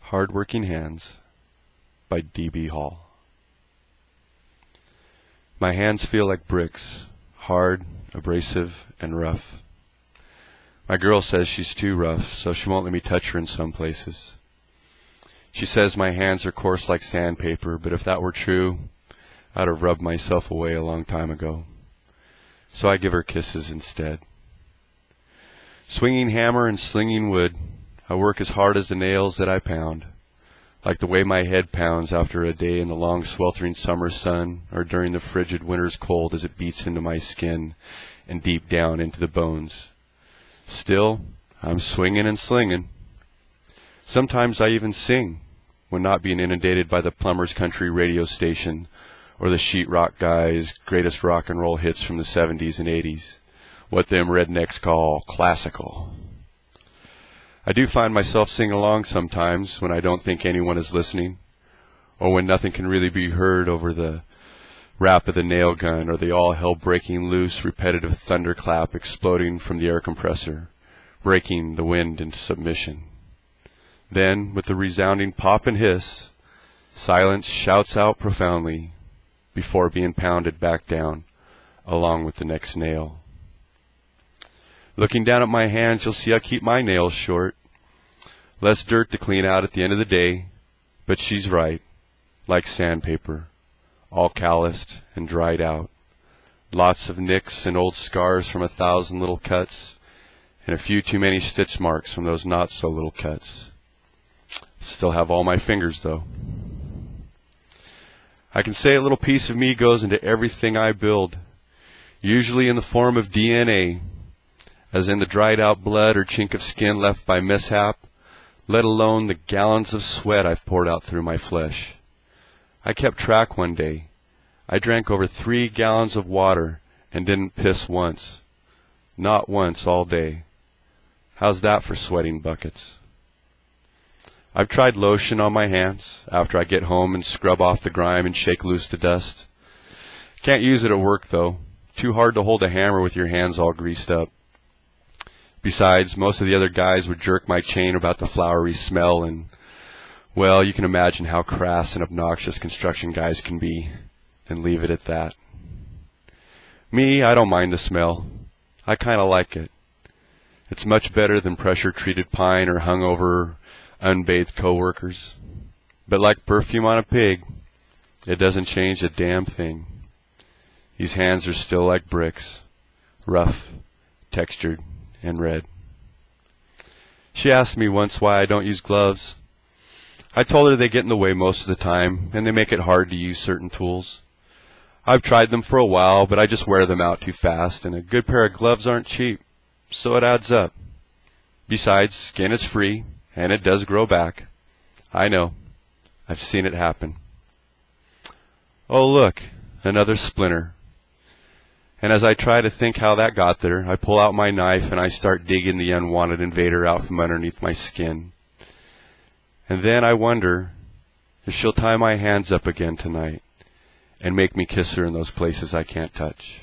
Hard-Working Hands by D.B.Hall. My hands feel like bricks, hard, abrasive, and rough. My girl says she's too rough, so she won't let me touch her in some places. She says my hands are coarse like sandpaper, but if that were true, I'd have rubbed myself away a long time ago. So I give her kisses instead. Swinging hammer and slinging wood, I work as hard as the nails that I pound, like the way my head pounds after a day in the long sweltering summer sun or during the frigid winter's cold as it beats into my skin and deep down into the bones. Still, I'm swinging and slinging. Sometimes I even sing when not being inundated by the plumbers country radio station or the sheetrock guy's greatest rock and roll hits from the 70s and 80s, what them rednecks call classical. I do find myself singing along sometimes when I don't think anyone is listening, or when nothing can really be heard over the rap of the nail gun or the all-hell breaking loose repetitive thunderclap exploding from the air compressor, breaking the wind into submission. Then, with the resounding pop and hiss, silence shouts out profoundly before being pounded back down along with the next nail. Looking down at my hands, you'll see I keep my nails short. Less dirt to clean out at the end of the day, but she's right, like sandpaper, all calloused and dried out. Lots of nicks and old scars from 1,000 little cuts, and a few too many stitch marks from those not-so-little cuts. Still have all my fingers, though. I can say a little piece of me goes into everything I build, usually in the form of DNA, as in the dried-out blood or chink of skin left by mishap, let alone the gallons of sweat I've poured out through my flesh. I kept track one day. I drank over 3 gallons of water and didn't piss once. Not once all day. How's that for sweating buckets? I've tried lotion on my hands after I get home and scrub off the grime and shake loose the dust. Can't use it at work, though. Too hard to hold a hammer with your hands all greased up. Besides, most of the other guys would jerk my chain about the flowery smell, and, well, you can imagine how crass and obnoxious construction guys can be, and leave it at that. Me, I don't mind the smell. I kind of like it. It's much better than pressure-treated pine or hungover, unbathed coworkers. But like perfume on a pig, it doesn't change a damn thing. These hands are still like bricks, rough, textured, and red. She asked me once why I don't use gloves. I told her they get in the way most of the time, and they make it hard to use certain tools. I've tried them for a while, but I just wear them out too fast, and a good pair of gloves aren't cheap, so it adds up. Besides, skin is free, and it does grow back. I know. I've seen it happen. Oh, look, another splinter. And as I try to think how that got there, I pull out my knife and I start digging the unwanted invader out from underneath my skin. And then I wonder if she'll tie my hands up again tonight and make me kiss her in those places I can't touch.